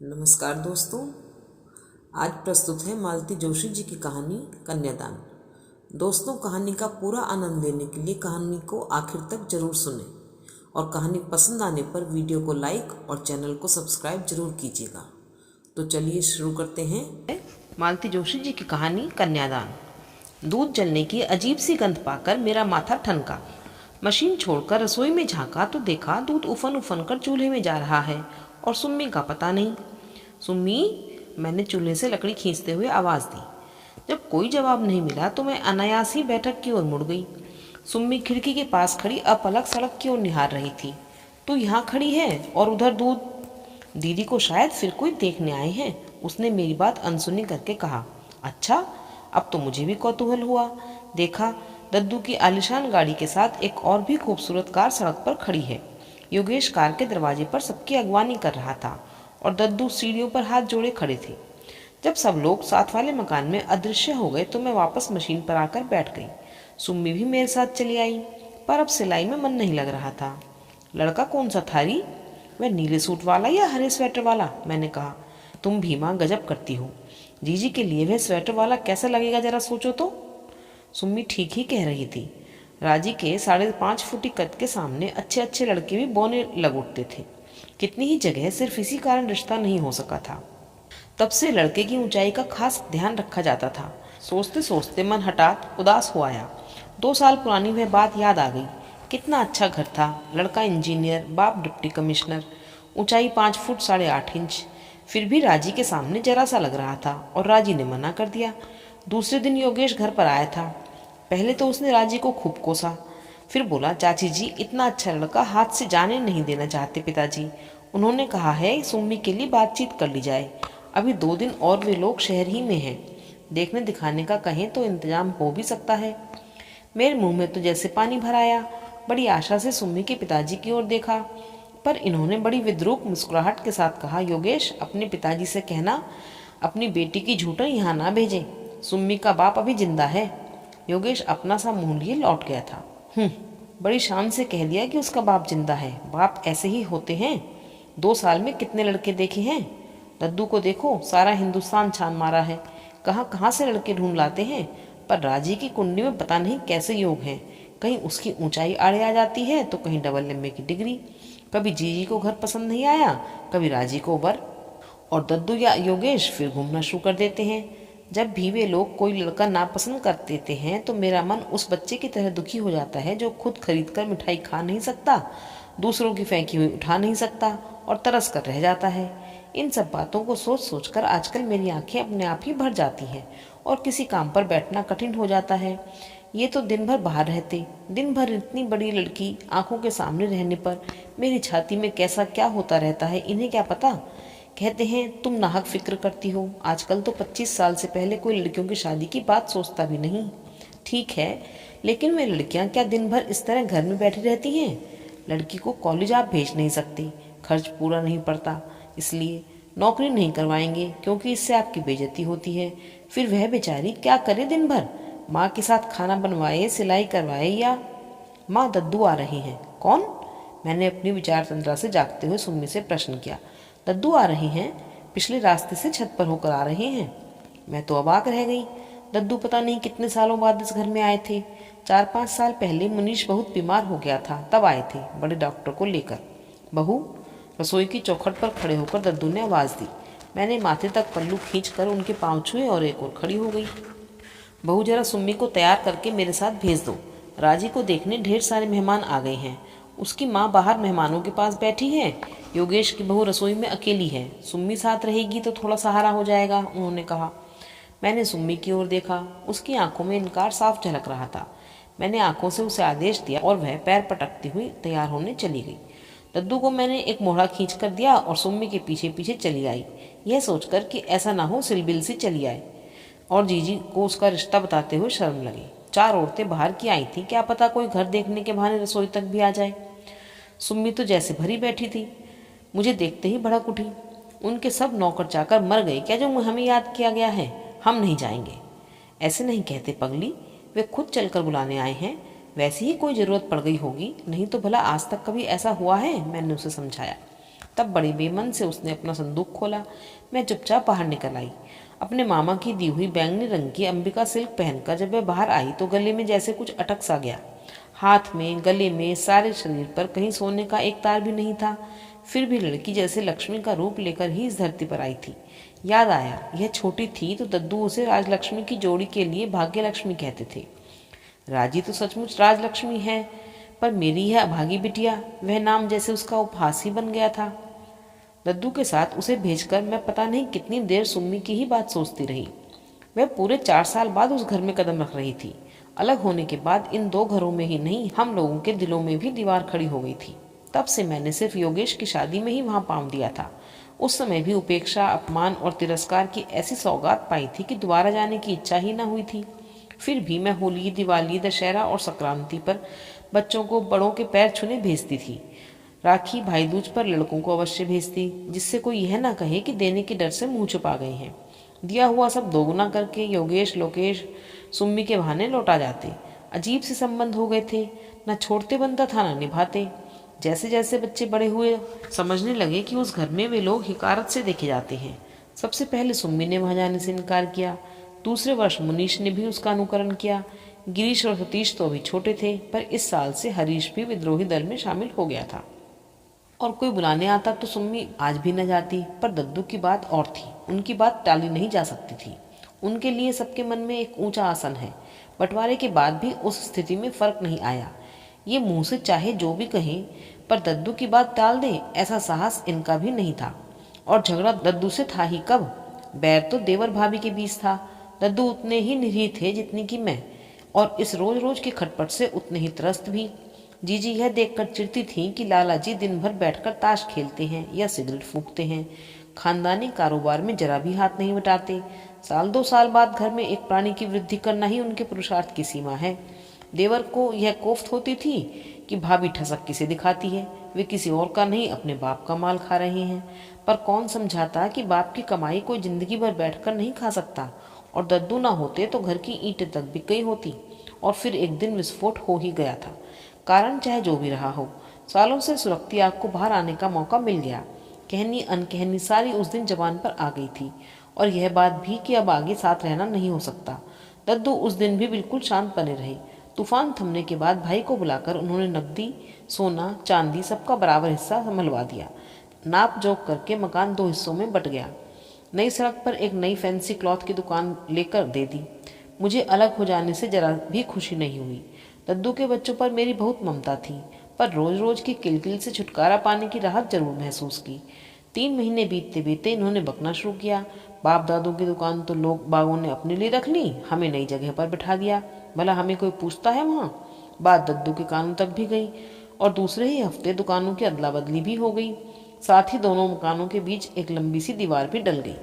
नमस्कार दोस्तों। आज प्रस्तुत है मालती जोशी जी की कहानी कन्यादान। दोस्तों, कहानी का पूरा आनंद लेने के लिए कहानी को आखिर तक जरूर सुनें और कहानी पसंद आने पर वीडियो को लाइक और चैनल को सब्सक्राइब जरूर कीजिएगा। तो चलिए शुरू करते हैं। मालती जोशी जी की कहानी कन्यादान। दूध जलने की अजीब सी गंध पाकर मेरा माथा ठनका। मशीन छोड़कर रसोई में झांका तो देखा दूध उफन उफन कर चूल्हे में जा रहा है और सुम्मी का पता नहीं। सुम्मी, मैंने चूल्हे से लकड़ी खींचते हुए आवाज़ दी। जब कोई जवाब नहीं मिला तो मैं अनायास ही बैठक की ओर मुड़ गई। सुम्मी खिड़की के पास खड़ी अपलक सड़क की ओर निहार रही थी। तू यहाँ खड़ी है और उधर दूध। दीदी को शायद फिर कोई देखने आए हैं, उसने मेरी बात अनसुनी करके कहा। अच्छा, अब तो मुझे भी कौतूहल हुआ। देखा, दद्दू की आलिशान गाड़ी के साथ एक और भी खूबसूरत कार सड़क पर खड़ी है। योगेश कार के दरवाजे पर सबकी अगवानी कर रहा था और दद्दू सीढ़ियों पर हाथ जोड़े खड़े थे। जब सब लोग साथ वाले मकान में अदृश्य हो गए तो मैं वापस मशीन पर आकर बैठ गई। सुम्मी भी मेरे साथ चली आई, पर अब सिलाई में मन नहीं लग रहा था। लड़का कौन सा था री? वह नीले सूट वाला या हरे स्वेटर वाला? मैंने कहा। तुम भी माँ गजब करती हो। जीजी के लिए वह स्वेटर वाला कैसा लगेगा, जरा सोचो तो। सुम्मी ठीक ही कह रही थी। राजी के 5.5 फुटी कद के सामने अच्छे अच्छे लड़के भी बौने लग उठते थे। कितनी ही जगह सिर्फ इसी कारण रिश्ता नहीं हो सका था। तब से लड़के की ऊंचाई का खास ध्यान रखा जाता था। सोचते सोचते मन हठात उदास हो आया। 2 साल पुरानी वह बात याद आ गई। कितना अच्छा घर था, लड़का इंजीनियर, बाप डिप्टी कमिश्नर, ऊंचाई 5 फुट 8.5 इंच। फिर भी राजी के सामने जरा सा लग रहा था और राजी ने मना कर दिया। दूसरे दिन योगेश घर पर आया था। पहले तो उसने राजी को खूब कोसा, फिर बोला, चाची जी, इतना अच्छा लड़का हाथ से जाने नहीं देना चाहते पिताजी। उन्होंने कहा है सुम्मी के लिए बातचीत कर ली जाए। अभी 2 दिन और वे लोग शहर ही में हैं। देखने दिखाने का कहें तो इंतजाम हो भी सकता है। मेरे मुंह में तो जैसे पानी भर आया। बड़ी आशा से सुम्मी के पिताजी की ओर देखा, पर इन्होंने बड़ी विद्रूप मुस्कुराहट के साथ कहा, योगेश, अपने पिताजी से कहना अपनी बेटी की झूठन यहाँ ना भेजें। सुम्मी का बाप अभी जिंदा है। योगेश अपना सा मुंह लिए लौट गया था। बड़ी शान से कह दिया कि उसका बाप जिंदा है। बाप ऐसे ही होते हैं। 2 साल में कितने लड़के देखे हैं। दद्दू को देखो, सारा हिंदुस्तान छान मारा है। कहाँ कहाँ से लड़के ढूंढ लाते हैं, पर राजी की कुंडली में पता नहीं कैसे योग हैं। कहीं उसकी ऊंचाई आड़े आ जाती है तो कहीं डबल एमए की डिग्री। कभी जीजी को घर पसंद नहीं आया, कभी राजी को वर, और दद्दू या योगेश फिर घूमना शुरू कर देते हैं। जब भी वे लोग कोई लड़का नापसंद कर देते हैं तो मेरा मन उस बच्चे की तरह दुखी हो जाता है जो खुद खरीद कर मिठाई खा नहीं सकता, दूसरों की फेंकी हुई उठा नहीं सकता और तरस कर रह जाता है। इन सब बातों को सोच सोच कर आजकल मेरी आंखें अपने आप ही भर जाती हैं और किसी काम पर बैठना कठिन हो जाता है। ये तो दिन भर बाहर रहते, दिन भर इतनी बड़ी लड़की आंखों के सामने रहने पर मेरी छाती में कैसा क्या होता रहता है, इन्हें क्या पता। कहते हैं तुम नाहक फिक्र करती हो। आजकल तो 25 साल से पहले कोई लड़कियों की शादी की बात सोचता भी नहीं। ठीक है, लेकिन वे लड़कियां क्या दिन भर इस तरह घर में बैठी रहती हैं? लड़की को कॉलेज आप भेज नहीं सकती, खर्च पूरा नहीं पड़ता, इसलिए नौकरी नहीं करवाएंगे क्योंकि इससे आपकी बेइज्जती होती है। फिर वह बेचारी क्या करे दिन भर? माँ के साथ खाना बनवाए, सिलाई करवाए, या माँ दद्दू आ रही हैं। कौन? मैंने अपनी विचार तंद्रा से जागते हुए सुम्मी से प्रश्न किया। दद्दू आ रही हैं, पिछले रास्ते से छत पर होकर आ रहे हैं। मैं तो अबाक रह गई। दद्दू पता नहीं कितने सालों बाद इस घर में आए थे। 4-5 साल पहले मुनीश बहुत बीमार हो गया था, तब आए थे बड़े डॉक्टर को लेकर। बहू, रसोई की चौखट पर खड़े होकर दद्दू ने आवाज़ दी। मैंने माथे तक पल्लू खींचकर उनके पाँव छुए और एक और खड़ी हो गई। बहू, जरा सुम्मी को तैयार करके मेरे साथ भेज दो। राजी को देखने ढेर सारे मेहमान आ गए हैं। उसकी माँ बाहर मेहमानों के पास बैठी है। योगेश की बहू रसोई में अकेली है। सुम्मी साथ रहेगी तो थोड़ा सहारा हो जाएगा, उन्होंने कहा। मैंने सुम्मी की ओर देखा। उसकी आंखों में इनकार साफ झलक रहा था। मैंने आंखों से उसे आदेश दिया और वह पैर पटकती हुई तैयार होने चली गई। दद्दू को मैंने एक मोहरा खींच कर दिया और सुम्मी के पीछे पीछे चली आई, यह सोचकर कि ऐसा ना हो सिलबिल सी चली आए और जीजी को उसका रिश्ता बताते हुए शर्म लगे। 4 औरतें बाहर की आई थी, क्या पता कोई घर देखने के बहाने रसोई तक भी आ जाए। सुम्मी तो जैसे भरी बैठी थी, मुझे देखते ही भड़क उठी। उनके सब नौकर चाकर मर गए क्या जो हमें याद किया गया है? हम नहीं जाएंगे। ऐसे नहीं कहते पगली, वे खुद चलकर बुलाने आए हैं। वैसे ही कोई ज़रूरत पड़ गई होगी, नहीं तो भला आज तक कभी ऐसा हुआ है? मैंने उसे समझाया। तब बड़ी बेमन से उसने अपना संदूक खोला। मैं चुपचाप बाहर निकल आई। अपने मामा की दी हुई बैंगनी रंग की अंबिका सिल्क पहनकर जब वह बाहर आई तो गले में जैसे कुछ अटक सा गया। हाथ में, गले में, सारे शरीर पर कहीं सोने का एक तार भी नहीं था। फिर भी लड़की जैसे लक्ष्मी का रूप लेकर ही इस धरती पर आई थी। याद आया, यह छोटी थी तो दद्दू उसे राजलक्ष्मी की जोड़ी के लिए भाग्य लक्ष्मी कहते थे। राजी तो सचमुच राजलक्ष्मी है, पर मेरी यह अभागी बिटिया, वह नाम जैसे उसका उपहास ही बन गया था। दद्दू के साथ उसे भेजकर मैं पता नहीं कितनी देर सुम्मी की ही बात सोचती रही। वह पूरे 4 साल बाद उस घर में कदम रख रही थी। अलग होने के बाद इन 2 घरों में ही नहीं, हम लोगों के दिलों में भी दीवार खड़ी हो गई थी। तब से मैंने सिर्फ योगेश की शादी में ही वहां पांव दिया था। उस समय भी उपेक्षा, अपमान और तिरस्कार की ऐसी सौगात पाई थी कि दोबारा जाने की इच्छा ही न हुई थी। फिर भी मैं होली, दिवाली, दशहरा और संक्रांति पर बच्चों को बड़ों के पैर छूने भेजती थी। राखी, भाई दूज पर लड़कों को अवश्य भेजती, जिससे कोई यह ना कहे कि देने के डर से मुंह छुपा गए हैं। दिया हुआ सब दोगुना करके योगेश, लोकेश, सुम्मी के बहाने लौटा जाते। अजीब से संबंध हो गए थे, न छोड़ते बनता था न निभाते। जैसे जैसे बच्चे बड़े हुए समझने लगे कि उस घर में वे लोग हिकारत से देखे जाते हैं। सबसे पहले सुम्मी ने वहां जाने से इनकार किया। दूसरे वर्ष मुनीश ने भी उसका अनुकरण किया। गिरीश और सतीश तो अभी छोटे थे, पर इस साल से हरीश भी विद्रोही दल में शामिल हो गया था। और कोई बुलाने आता तो सुम्मी आज भी न जाती। पर दद्दू की बात और थी, उनकी बात टाली नहीं जा सकती थी। उनके लिए सबके मन में एक ऊंचा आसन है। बंटवारे के बाद भी उस स्थिति में फर्क नहीं आया। ये मुंह से चाहे जो भी कहें, पर दद्दू की बात टाल दें ऐसा साहस इनका भी नहीं था। और झगड़ा दद्दू से था ही कब, बैर तो देवर भाभी के बीच था। दद्दू उतने ही निरीह थे जितनी कि मैं, और इस रोज रोज के खटपट से उतने ही त्रस्त भी। जीजी यह देखकर चिढ़ती थी कि लाला जी दिन भर बैठकर ताश खेलते हैं या सिगरेट फूंकते हैं, खानदानी कारोबार में जरा भी हाथ नहीं बटाते। साल 2 साल बाद घर में एक प्राणी की वृद्धि करना ही उनके पुरुषार्थ की सीमा है। देवर को यह कोफ्त होती थी कि भाभी ठसक किसे दिखाती है, वे किसी और का नहीं अपने बाप का माल खा रहे हैं। पर कौन समझाता कि बाप की कमाई कोई जिंदगी भर बैठकर नहीं खा सकता, और दद्दू ना होते तो घर की ईंटें तक बिक गई होती। और फिर एक दिन विस्फोट हो ही गया था। कारण चाहे जो भी रहा हो, सालों से सुलगती आग को बाहर आने का मौका मिल गया। कहनी अनकहनी सारी उस दिन जबान पर आ गई थी, और यह बात भी कि अब आगे साथ रहना नहीं हो सकता। दद्दू उस दिन भी बिल्कुल शांत बने रहे। तूफान थमने के बाद भाई को बुलाकर उन्होंने नकदी, सोना, चांदी सबका बराबर हिस्सा संभलवा दिया। नाप जोक करके मकान 2 हिस्सों में बट गया। नई सड़क पर एक नई फैंसी क्लॉथ की दुकान लेकर दे दी। मुझे अलग हो जाने से जरा भी खुशी नहीं हुई। दद्दू के बच्चों पर मेरी बहुत ममता थी, पर रोज रोज की किलकिल से छुटकारा पाने की राहत जरूर महसूस की। 3 महीने बीतते बीतते इन्होंने बकना शुरू किया। बाप दादों की दुकान तो लोग बागों ने अपने लिए रख ली, हमें नई जगह पर बिठा दिया। भला हमें कोई पूछता है वहाँ? बात दद्दू के कानों तक भी गई, और दूसरे ही हफ्ते दुकानों की अदला बदली भी हो गई। साथ ही दोनों मकानों के बीच एक लंबी सी दीवार भी डल गई।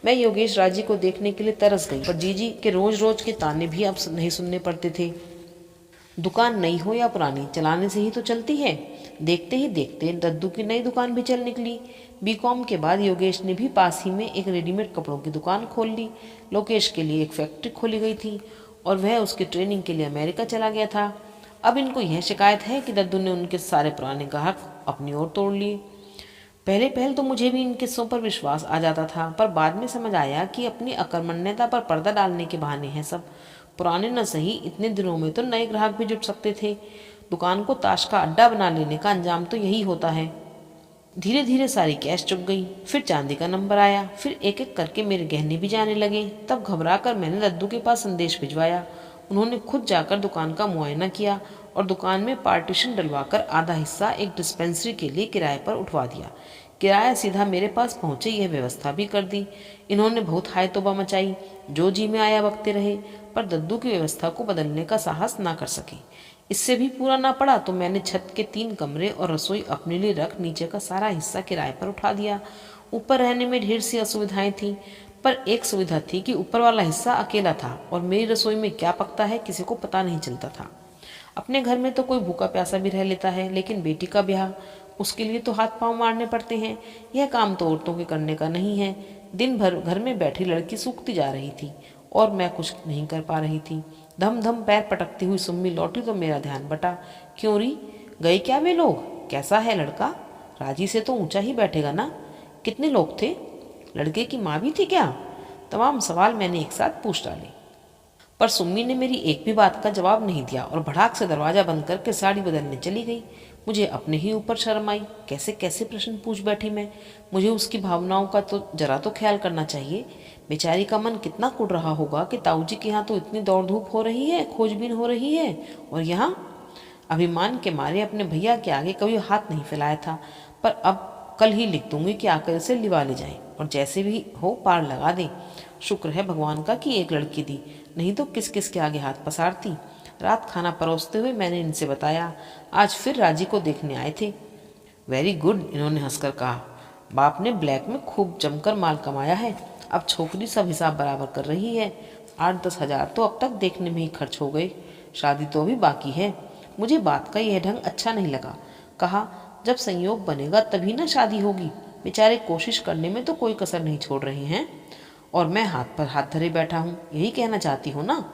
मैं योगेश राजी को देखने के लिए तरस गई, पर जीजी के रोज रोज के ताने भी अब नहीं सुनने पड़ते थे। दुकान नई हो या पुरानी, चलाने से ही तो चलती है। देखते ही देखते दद्दू की नई दुकान भी चल निकली। बीकॉम के बाद योगेश ने भी पास ही में एक रेडीमेड कपड़ों की दुकान खोल ली। लोकेश के लिए एक फैक्ट्री खोली गई थी, और वह उसकी ट्रेनिंग के लिए अमेरिका चला गया था। अब इनको यह शिकायत है कि दद्दू ने उनके सारे पुराने ग्राहक अपनी ओर तोड़ लिए। पहले तो मुझे भी इन किस्सों पर विश्वास आ जाता था, पर बाद में समझ आया कि अपनी अकर्मण्यता पर पर्दा डालने के बहाने हैं सब। पुराने न सही, इतने दिनों में तो नए ग्राहक भी जुट सकते थे। दुकान को ताश का अड्डा बना लेने का अंजाम तो यही होता है। धीरे धीरे सारी कैश चुक गई। फिर चांदी का नंबर आया, फिर एक एक करके मेरे गहने भी जाने लगे। तब घबरा कर मैंने दद्दू के पास संदेश भिजवाया। उन्होंने खुद जाकर दुकान का मुआयना किया और दुकान में पार्टीशन डलवाकर आधा हिस्सा एक डिस्पेंसरी के लिए किराए पर उठवा दिया। किराया सीधा मेरे पास पहुंचे यह व्यवस्था भी कर दी। इन्होंने बहुत हाय तौबा मचाई, जो जी में आया बकते रहे, पर दद्दू की व्यवस्था को बदलने का साहस ना कर सके। इससे भी पूरा ना पड़ा तो मैंने छत के 3 कमरे और रसोई अपने लिए रख नीचे का सारा हिस्सा किराए पर उठा दिया। ऊपर रहने में ढेर सी असुविधाएं थी, पर एक सुविधा थी कि ऊपर वाला हिस्सा अकेला था और मेरी रसोई में क्या पकता है किसी को पता नहीं चलता था। अपने घर में तो कोई भूखा प्यासा भी रह लेता है, लेकिन बेटी का ब्याह, उसके लिए तो हाथ पांव मारने पड़ते हैं। यह काम तो औरतों के करने का नहीं है। दिन भर घर में बैठी लड़की सूखती जा रही थी और मैं कुछ नहीं कर पा रही थी। धम धम पैर पटकती हुई सुम्मी लौटी तो मेरा ध्यान बटा। क्यों री, गए क्या वे लोग? कैसा है लड़का? राजी से तो ऊंचा ही बैठेगा ना। कितने लोग थे? लड़के की माँ भी थी क्या? तमाम सवाल मैंने एक साथ पूछ डाले, पर सुम्मी ने मेरी एक भी बात का जवाब नहीं दिया और भड़ाक से दरवाजा बंद करके साड़ी बदलने चली गई। मुझे अपने ही ऊपर शर्म आई। कैसे कैसे प्रश्न पूछ बैठी मैं। मुझे उसकी भावनाओं का तो जरा तो ख्याल करना चाहिए। बेचारी का मन कितना कुड़ रहा होगा कि ताऊ जी के यहाँ तो इतनी दौड़ धूप हो रही है, खोजबीन हो रही है, और यहाँ। अभिमान के मारे अपने भैया के आगे कभी हाथ नहीं फैलाया था, पर अब कल ही लिख दूंगी कि आकर इसे लिवा ले जाए और जैसे भी हो पार लगा दें। शुक्र है भगवान का कि एक लड़की दी, नहीं तो किस किस के आगे हाथ पसारती। रात खाना परोसते हुए मैंने इनसे बताया, आज फिर राजी को देखने आए थे। वेरी गुड, इन्होंने हंसकर कहा। बाप ने ब्लैक में खूब जमकर माल कमाया है, अब छोकरी सब हिसाब बराबर कर रही है। 8-10 हजार तो अब तक देखने में ही खर्च हो गए, शादी तो अभी बाकी है। मुझे बात का यह ढंग अच्छा नहीं लगा। कहा, जब संयोग बनेगा तभी ना शादी होगी। बेचारे कोशिश करने में तो कोई कसर नहीं छोड़ रहे हैं, और मैं हाथ पर हाथ धरे बैठा हूँ, यही कहना चाहती हो ना?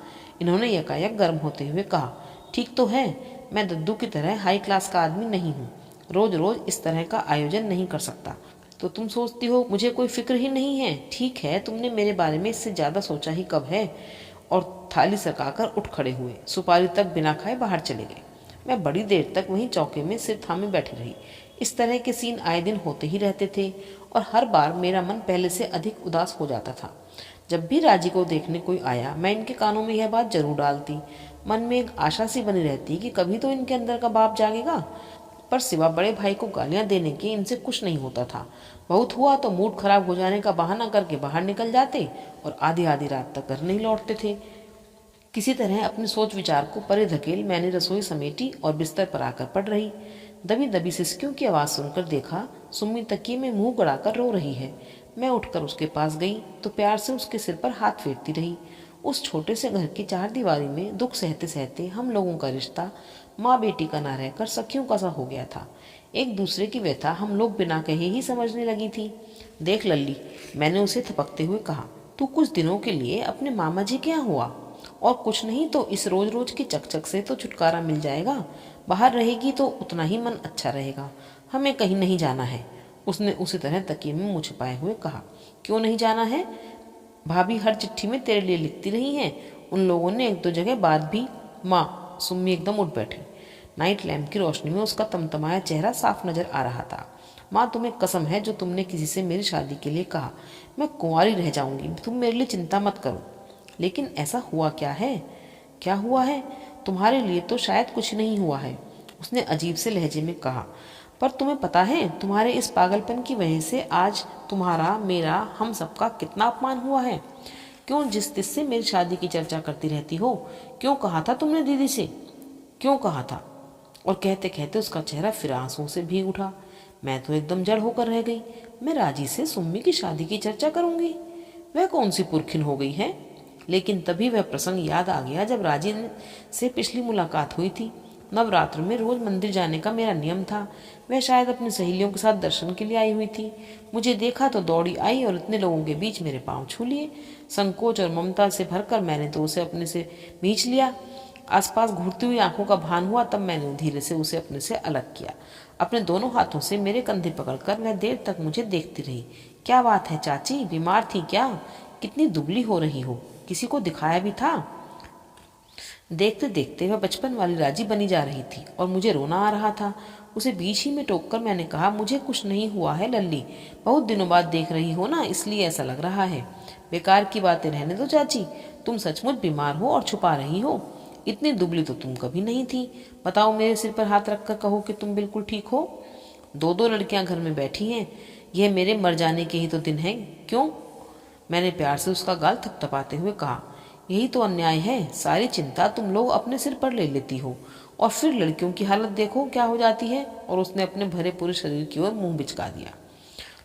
इन्होंने यकायक गर्म होते हुए कहा। ठीक तो है, मैं दद्दू की तरह हाई क्लास का आदमी नहीं हूँ, रोज रोज इस तरह का आयोजन नहीं कर सकता। तो तुम सोचती हो मुझे कोई फिक्र ही नहीं है? ठीक है, तुमने मेरे बारे में इससे ज्यादा सोचा ही कब है। और थाली सरकाकर उठ खड़े हुए, सुपारी तक बिना खाए बाहर चले गए। मैं बड़ी देर तक वहीं चौके में सिर थामे बैठी रही। इस तरह के सीन आए दिन होते ही रहते थे और हर बार मेरा मन पहले से अधिक उदास हो जाता था। जब भी राजी को देखने कोई आया, मैं इनके कानों में यह बात जरूर डालती। मन में एक आशा सी बनी रहती कि कभी तो इनके अंदर का बाप जागेगा, पर सिवा बड़े भाई को गालियां देने के इनसे कुछ नहीं होता था। बहुत हुआ तो मूड खराब हो जाने का बहाना करके बाहर निकल जाते और आधी आधी रात तक घर नहीं लौटते थे। किसी तरह अपने सोच विचार को परे धकेल मैंने रसोई समेटी और बिस्तर पर आकर पड़ रही। दबी दबी सिसकियों की आवाज़ सुनकर देखा, सुम्मी तकिए में मुंह गड़ाकर रो रही है। मैं उठकर उसके पास गई तो प्यार से उसके सिर पर हाथ फेरती रही। उस छोटे से घर की चार दीवारी में दुख सहते सहते हम लोगों का रिश्ता माँ बेटी का ना रहकर सखियों का सा हो गया था। एक दूसरे की व्यथा हम लोग बिना कहे ही समझने लगी थी। देख लल्ली, मैंने उसे थपकते हुए कहा, तू कुछ दिनों के लिए अपने मामा जी के यहाँ हुआ, और कुछ नहीं तो इस रोज रोज की चकचक से तो छुटकारा मिल जाएगा। बाहर रहेगी तो उतना ही मन अच्छा रहेगा। हमें कहीं नहीं जाना है। उसने उसी तरह तकिए में मुँह छिपाए हुए कहा। क्यों नहीं जाना है? भाभी हर चिट्ठी में तेरे लिए लिखती रही हैं। उन लोगों ने एक दो जगह बात भी। माँ, सुम्मी एकदम उठ बैठी। नाइट लैम्प की रोशनी में उसका तमतमाया चेहरा साफ नजर आ रहा था। माँ, तुम्हें कसम है जो तुमने किसी से मेरी शादी के लिए कहा। मैं कुंवारी रह जाऊंगी, तुम मेरे लिए चिंता मत करो। लेकिन ऐसा हुआ क्या है? क्या हुआ है? तुम्हारे लिए तो शायद कुछ नहीं हुआ है, उसने अजीब से लहजे में कहा। पर तुम्हें पता है, तुम्हारे इस पागलपन की वजह से आज तुम्हारा, मेरा, हम सबका कितना अपमान हुआ है। क्यों जिस तिस से मेरी शादी की चर्चा करती रहती हो? क्यों कहा था तुमने दीदी से? क्यों कहा था? और कहते कहते उसका चेहरा फिर आंसुओं से भीग उठा। मैं तो एकदम जड़ होकर रह गई। मैं राजी से सुम्मी की शादी की चर्चा करूंगी? वह कौन सी पुरखिन हो गई है? लेकिन तभी वह प्रसंग याद आ गया जब राजी से पिछली मुलाकात हुई थी। नवरात्र में रोज मंदिर जाने का मेरा नियम था। वह शायद अपनी सहेलियों के साथ दर्शन के लिए आई हुई थी। मुझे देखा तो दौड़ी आई और इतने लोगों के बीच मेरे पांव छू लिए। संकोच और ममता से भरकर मैंने तो उसे अपने से खींच लिया। आसपास घूरती हुई आंखों का भान हुआ, तब मैंने धीरे से उसे अपने से अलग किया। अपने दोनों हाथों से मेरे कंधे पकड़कर वह देर तक मुझे देखती रही। क्या बात है चाची, बीमार थी क्या? कितनी दुबली हो रही हो, किसी को दिखाया भी था? देखते देखते वह बचपन वाली राजी बनी जा रही थी और मुझे रोना आ रहा था। उसे बीच ही में टोककर मैंने कहा, मुझे कुछ नहीं हुआ है लल्ली, बहुत दिनों बाद देख रही हो ना, इसलिए ऐसा लग रहा है। बेकार की बातें रहने दो चाची, तुम सचमुच बीमार हो और छुपा रही हो। इतनी दुबली तो तुम कभी नहीं थी। बताओ, मेरे सिर पर हाथ रखकर कहो कि तुम बिल्कुल ठीक हो। दो दो लड़कियां घर में बैठी हैं, यह मेरे मर जाने के ही तो दिन हैं। क्यों? मैंने प्यार से उसका गाल थपथपाते हुए कहा। यही तो अन्याय है, सारी चिंता तुम लोग अपने सिर पर ले लेती हो और फिर लड़कियों की हालत देखो क्या हो जाती है। और उसने अपने भरे पूरे शरीर की ओर मुंह बिचका दिया।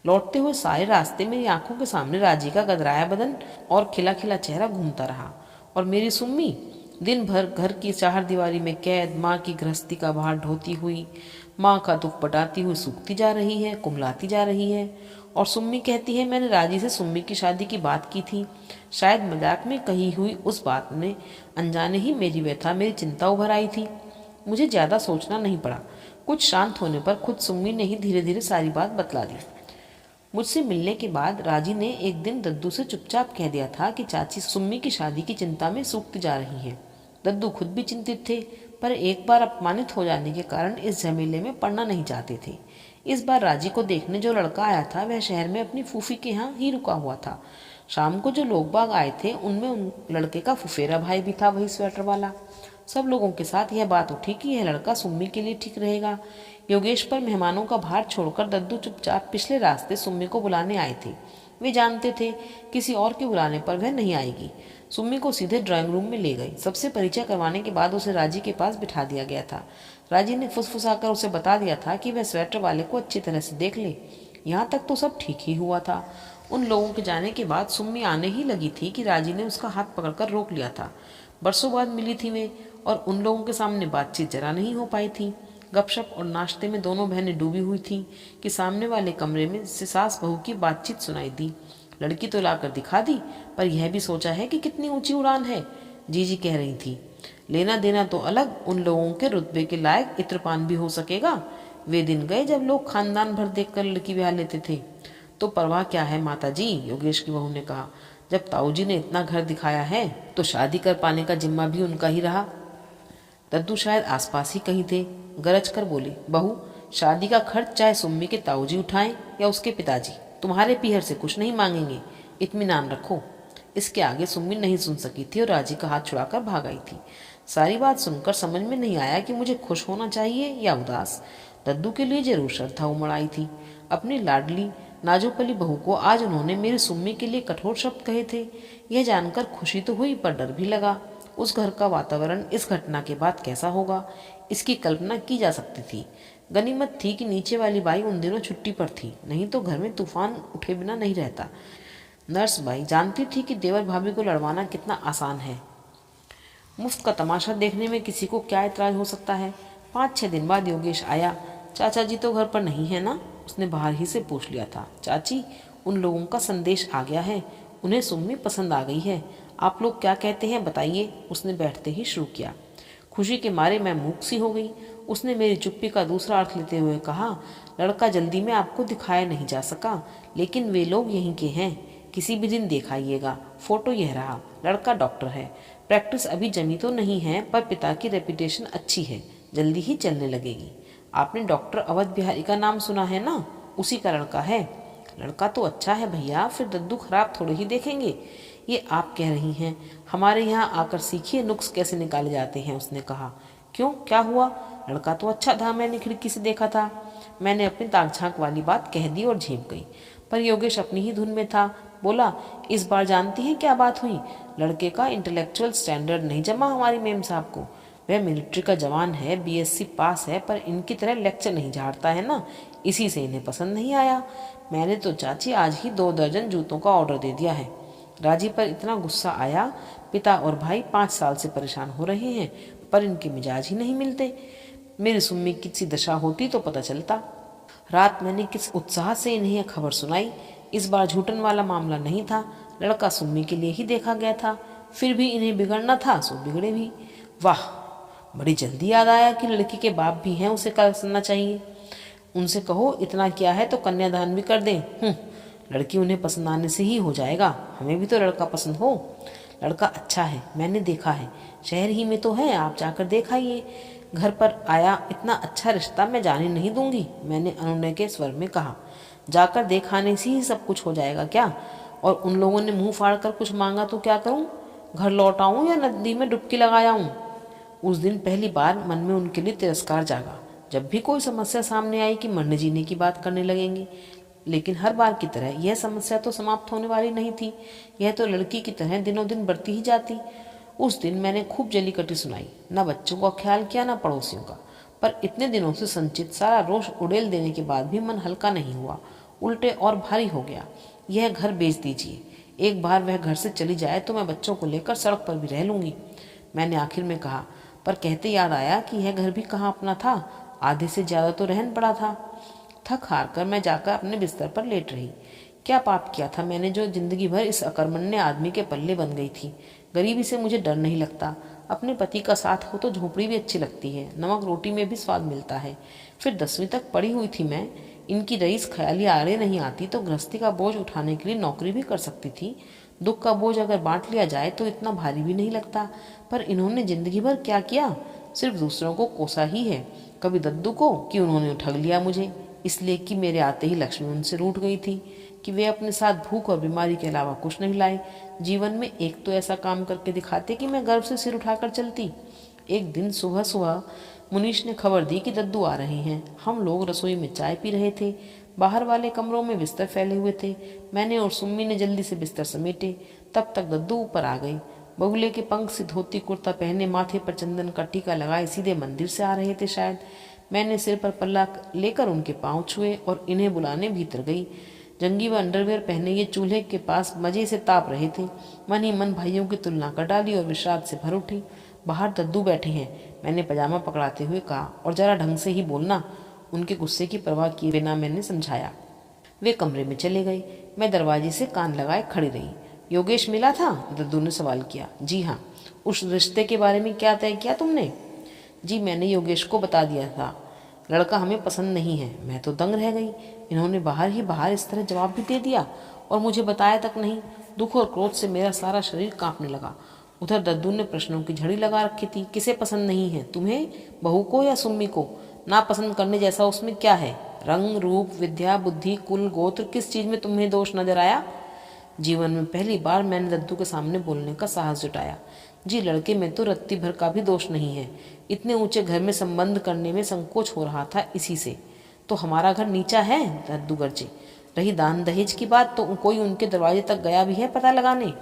लौटते हुए सारे रास्ते मेरी आंखों के सामने राजी का गदराया बदन और खिला खिला चेहरा घूमता रहा, और मेरी सुम्मी दिन भर घर की चार दीवारी में कैद माँ की गृहस्थी का भार ढोती हुई, माँ का दुख पटाती हुई सूखती जा रही है, कुमलाती जा रही है। और सुम्मी कहती है मैंने राजी से सुम्मी की शादी की बात की थी। शायद मजाक में कही हुई उस बात ने अनजाने ही मेरी व्यथा, मेरी चिंता उभर आई थी। मुझे ज्यादा सोचना नहीं पड़ा। कुछ शांत होने पर खुद सुम्मी ने ही धीरे धीरे सारी बात बतला दी। मुझसे मिलने के बाद राजी ने एक दिन दद्दू से चुपचाप कह दिया था कि चाची सुम्मी की शादी की चिंता में सूखती जा रही हैं। दद्दू खुद भी चिंतित थे, पर एक बार अपमानित हो जाने के कारण इस झमेले में पड़ना नहीं चाहते थे। इस बार राजी को देखने जो लड़का आया था वह शहर में अपनी फूफी के यहाँ ही रुका हुआ था। शाम को जो लोग बाग आए थे उनमें उन लड़के का फुफेरा भाई भी था, वही स्वेटर वाला। सब लोगों के साथ यह बात उठी कि यह लड़का सुम्मी के लिए ठीक रहेगा। योगेश पर मेहमानों का भार छोड़कर दद्दू चुपचाप पिछले रास्ते सुम्मी को बुलाने आए थे। वे जानते थे किसी और के बुलाने पर वह नहीं आएगी। सुम्मी को सीधे ड्राइंग रूम में ले गई। सबसे परिचय करवाने के बाद उसे राजी के पास बिठा दिया गया था। राजी ने फुसफुसाकर उसे बता दिया था कि वह स्वेटर वाले को अच्छी तरह से देख ले। यहाँ तक तो सब ठीक ही हुआ था। उन लोगों के जाने के बाद सुम्मी आने ही लगी थी कि राजी ने उसका हाथ पकड़कर रोक लिया था। बरसों बाद मिली थी वे, और उन लोगों के सामने बातचीत जरा नहीं हो पाई थी। गपशप और नाश्ते में दोनों बहनें डूबी हुई थीं कि सामने वाले कमरे में से सास बहू की बातचीत सुनाई दी। लड़की तो लाकर दिखा दी, पर यह भी सोचा है कि कितनी ऊंची उड़ान है, जीजी कह रही थी। लेना देना तो अलग, उन लोगों के रुतबे के लायक इत्रपान भी हो सकेगा। वे दिन गए जब लोग खानदान भर देखकर लड़की ब्याह लेते थे। तो परवाह क्या है माता जी, योगेश की बहू ने कहा। जब ताऊजी ने इतना घर दिखाया है तो शादी कर पाने का जिम्मा भी उनका ही रहा। दद्दू शायद आसपास ही कहीं थे, गरज कर बोले, बहू, शादी का खर्च चाहे सुम्मी के ताऊजी उठाएं या उसके पिताजी, तुम्हारे पीहर से कुछ नहीं मांगेंगे, इत्मीनान रखो। इसके आगे सुम्मी नहीं सुन सकी थी और राजी का हाथ छुड़ाकर भाग आई थी। सारी बात सुनकर समझ में नहीं आया कि मुझे खुश होना चाहिए या उदास। दद्दू के लिए जरूर श्रद्धा उमड़ आई थी। अपनी लाडली नाजोपली बहू को आज उन्होंने मेरी सुम्मी के लिए कठोर शब्द कहे थे। यह जानकर खुशी तो हुई, पर डर भी लगा। उस घर का वातावरण इस घटना के बाद कैसा होगा, इसकी कल्पना की जा सकती थी। गनीमत थी कि नीचे वाली बाई उन दिनों छुट्टी पर थी, नहीं तो घर में तूफान उठे बिना नहीं रहता। नर्स बाई जानती थी कि देवर भाभी को लड़वाना कितना आसान है। मुफ्त का तमाशा देखने में किसी को क्या एतराज हो सकता है। 5-6 दिन बाद योगेश आया। चाचा जी तो घर पर नहीं है ना, उसने बाहर ही से पूछ लिया था। चाची, उन लोगों का संदेश आ गया है, उन्हें सुम्मी पसंद आ गई है। आप लोग क्या कहते हैं बताइए, उसने बैठते ही शुरू किया। खुशी के मारे मैं मूक सी हो गई। उसने मेरी चुप्पी का दूसरा अर्थ लेते हुए कहा, लड़का जल्दी में आपको दिखाया नहीं जा सका, लेकिन वे लोग यहीं के हैं, किसी भी दिन दिखाइएगा। फोटो यह रहा, लड़का डॉक्टर है। प्रैक्टिस अभी जमी तो नहीं है, पर पिता की रेपुटेशन अच्छी है, जल्दी ही चलने लगेगी। आपने डॉक्टर अवध बिहारी का नाम सुना है ना, उसी का लड़का है। लड़का तो अच्छा है भैया, फिर दद्दू खराब थोड़े ही देखेंगे। ये आप कह रही हैं, हमारे यहाँ आकर सीखिए नुक्स कैसे निकाले जाते हैं, उसने कहा। क्यों, क्या हुआ? लड़का तो अच्छा था, मैंने खिड़की से देखा था। मैंने अपनी ताक झांक वाली बात कह दी और झेप गई, पर योगेश अपनी ही धुन में था। बोला, इस बार जानती हैं क्या बात हुई? लड़के का इंटेलेक्चुअल स्टैंडर्ड नहीं जमा हमारी मेम साहब को। वह मिलिट्री का जवान है, बीएससी पास है, पर इनकी तरह लेक्चर नहीं झाड़ता है ना, इसी से इन्हें पसंद नहीं आया। मैंने तो चाची आज ही 2 दर्जन जूतों का ऑर्डर दे दिया है। राजी पर इतना गुस्सा आया। पिता और भाई 5 साल से परेशान हो रहे हैं, पर इनके मिजाज ही नहीं मिलते। मेरी सुम्मी की सी दशा होती तो पता चलता। रात मैंने किस उत्साह से इन्हें यह खबर सुनाई। इस बार झूठन वाला मामला नहीं था, लड़का सुम्मी के लिए ही देखा गया था। फिर भी इन्हें बिगड़ना था सो बिगड़े भी। वाह, बड़ी जल्दी याद आया कि लड़की के बाप भी हैं, उसे कल सुनना चाहिए। उनसे कहो इतना किया है तो कन्यादान भी कर दें। लड़की उन्हें पसंद आने से ही हो जाएगा, हमें भी तो लड़का पसंद हो। लड़का अच्छा है, मैंने देखा है, शहर ही में तो है, आप जाकर देख आइए। घर पर आया इतना अच्छा रिश्ता मैं जाने नहीं दूंगी, मैंने अनुनय के स्वर में कहा। जाकर देखाने से ही सब कुछ हो जाएगा क्या? और उन लोगों ने मुंह फाड़ कर कुछ मांगा तो क्या करूं? घर लौट आऊं या नदी में डुबकी लगा आऊं? उस दिन पहली बार मन में उनके लिए तिरस्कार जागा। जब भी कोई समस्या सामने आई कि मरने जीने की बात करने लगेंगे, लेकिन हर बार की तरह यह समस्या तो समाप्त होने वाली नहीं थी। यह तो लड़की की तरह दिनों दिन बढ़ती ही जाती। उस दिन मैंने खूब जली कटी सुनाई, न बच्चों का ख्याल किया न पड़ोसियों का, पर इतने दिनों से संचित सारा रोष उड़ेल देने के बाद भी मन हल्का नहीं हुआ, उल्टे और भारी हो गया। यह घर बेच दीजिए, एक बार वह घर से चली जाए तो मैं बच्चों को लेकर सड़क पर भी रह लूंगी, मैंने आखिर में कहा। पर कहते याद आया कि यह घर भी कहाँ अपना था, आधे से ज्यादा तो रहन पड़ा था। थक हार कर मैं जाकर अपने बिस्तर पर लेट रही। क्या पाप किया था मैंने जो जिंदगी भर इस अकर्मण्य आदमी के पल्ले बन गई थी। गरीबी से मुझे डर नहीं लगता, अपने पति का साथ हो तो झोपड़ी भी अच्छी लगती है, नमक रोटी में भी स्वाद मिलता है। फिर 10वीं तक पढ़ी हुई थी मैं। इनकी रईस ख्याली आड़े नहीं आती तो गृहस्थी का बोझ उठाने के लिए नौकरी भी कर सकती थी। दुख का बोझ अगर बांट लिया जाए तो इतना भारी भी नहीं लगता। पर इन्होंने जिंदगी भर क्या किया, सिर्फ दूसरों को कोसा ही है। कभी दद्दू को कि उन्होंने ठग लिया मुझे, इसलिए कि मेरे आते ही लक्ष्मी उनसे रूठ गई थी, कि वे अपने साथ भूख और बीमारी के अलावा कुछ नहीं लाए। जीवन में एक तो ऐसा काम करके दिखाते कि मैं गर्व से सिर उठाकर चलती। एक दिन सुबह सुबह मुनीश ने खबर दी कि दद्दू आ रहे हैं। हम लोग रसोई में चाय पी रहे थे। बाहर वाले कमरों में बिस्तर फैले हुए थे। मैंने और सुम्मी ने जल्दी से बिस्तर समेटे। तब तक दद्दू ऊपर आ गई। बगुले के पंख से धोती कुर्ता पहने, माथे पर चंदन का टीका लगाए सीधे मंदिर से आ रहे थे शायद। मैंने सिर पर पल्ला लेकर उनके पांव छुए और इन्हें बुलाने भीतर गई। जंगी व अंडरवेयर पहने ये चूल्हे के पास मजे से ताप रहे थे। मन ही मन भाइयों की तुलना कर डाली और विषाद से भर उठी। बाहर दद्दू बैठे हैं, मैंने पजामा पकड़ाते हुए कहा, और जरा ढंग से ही बोलना। उनके गुस्से की परवाह किए बिना मैंने समझाया। वे कमरे में चले गए। मैं दरवाजे से कान लगाए खड़ी रही। योगेश मिला था? दद्दू ने सवाल किया। जी हाँ। उस रिश्ते के बारे में क्या तय किया तुमने? जी, मैंने योगेश को बता दिया था। लड़का हमें पसंद नहीं है। मैं तो दंग रह गई। इन्होंने बाहर ही बाहर इस तरह जवाब भी दे दिया और मुझे बताया तक नहीं। दुख और क्रोध से मेरा सारा शरीर कांपने लगा। उधर दद्दू ने प्रश्नों की झड़ी लगा रखी थी। किसे पसंद नहीं है? तुम्हें, बहू को या सुम्मी को? ना पसंद करने जैसा उसमें क्या है? रंग, रूप, विद्या, बुद्धि, कुल, गोत्र, किस चीज में तुम्हें दोष नजर आया? जीवन में पहली बार मैंने दद्दू के सामने बोलने का साहस जुटाया। जी, लड़के में तो रत्ती भर का भी दोष नहीं है। इतने ऊंचे घर में संबंध करने में संकोच हो रहा था इसी से। तो हमारा घर नीचा है? दद्दू गरजे। रही दान दहेज की बात, तो कोई उनके दरवाजे तक गया भी है पता लगाने?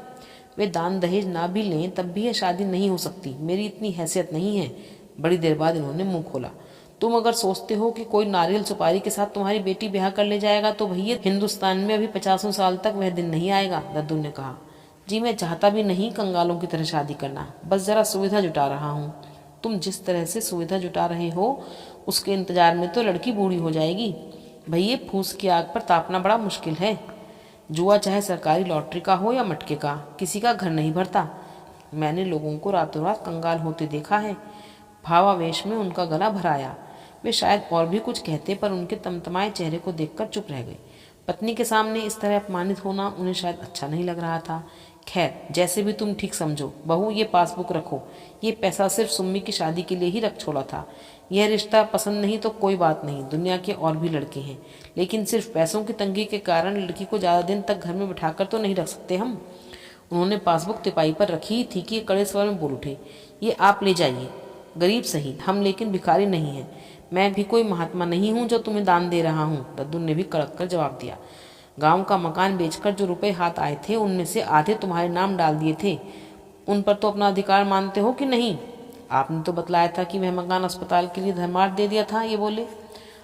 वे दान दहेज ना भी लें तब भी यह शादी नहीं हो सकती। मेरी इतनी हैसियत नहीं है। बड़ी देर बाद इन्होंने मुंह खोला। तुम अगर सोचते हो कि कोई नारियल सुपारी के साथ तुम्हारी बेटी ब्याह कर ले जाएगा तो भैया, हिंदुस्तान में अभी 50 साल तक वह दिन नहीं आएगा, दद्दू ने कहा। जी, मैं चाहता भी नहीं कंगालों की तरह शादी करना, बस जरा सुविधा जुटा रहा हूँ। तुम जिस तरह से सुविधा जुटा रहे हो उसके इंतजार में तो लड़की बूढ़ी हो जाएगी। भैया, फूस की आग पर तापना बड़ा मुश्किल है। जुआ चाहे सरकारी लॉटरी का हो या मटके का, किसी का घर नहीं भरता। मैंने लोगों को रातों रात कंगाल होते देखा है। भावावेश में उनका गला भराया। वे शायद और भी कुछ कहते, पर उनके तमतमाए चेहरे को देखकर चुप रह गए। पत्नी के सामने इस तरह अपमानित होना उन्हें शायद अच्छा नहीं लग रहा था। खैर, जैसे भी तुम ठीक समझो। बहू, ये पासबुक रखो। ये पैसा सिर्फ सुम्मी की शादी के लिए ही रख छोड़ा था। यह रिश्ता पसंद नहीं तो कोई बात नहीं, दुनिया के और भी लड़के हैं, लेकिन सिर्फ पैसों की तंगी के कारण लड़की को ज़्यादा दिन तक घर में बिठाकर तो नहीं रख सकते हम। उन्होंने पासबुक तिपाई पर रखी ही थी कि कड़े स्वर में बोल उठे, ये आप ले जाइए। गरीब सही, हम लेकिन भिखारी नहीं हैं। मैं भी कोई महात्मा नहीं हूँ जो तुम्हें दान दे रहा हूँ, दद्दू ने भी कड़क कर जवाब दिया। गांव का मकान बेचकर जो रुपए हाथ आए थे उनमें से आधे तुम्हारे नाम डाल दिए थे। उन पर तो अपना अधिकार मानते हो कि नहीं? आपने तो बतलाया था कि वह मकान अस्पताल के लिए धर्मार्थ दे दिया था। ये बोले।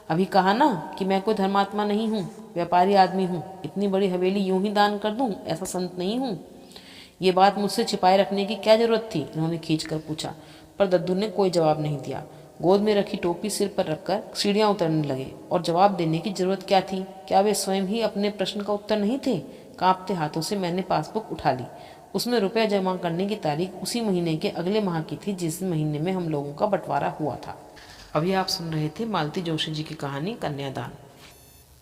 अभी कहा ना कि मैं कोई धर्मात्मा नहीं हूँ, व्यापारी आदमी हूँ। इतनी बड़ी हवेली यूं ही दान कर दूँ, ऐसा संत नहीं हूँ। ये बात मुझसे छिपाए रखने की क्या जरूरत थी? इन्होंने खींच कर पूछा। पर दद्दू ने कोई जवाब नहीं दिया। गोद में रखी टोपी सिर पर रखकर सीढ़ियां उतरने लगे। और जवाब देने की जरूरत क्या थी? क्या वे स्वयं ही अपने प्रश्न का उत्तर नहीं थे? कांपते हाथों से मैंने पासबुक उठा ली। उसमें रुपया जमा करने की तारीख उसी महीने के अगले माह की थी जिस महीने में हम लोगों का बंटवारा हुआ था। अभी आप सुन रहे थे मालती जोशी जी की कहानी कन्यादान।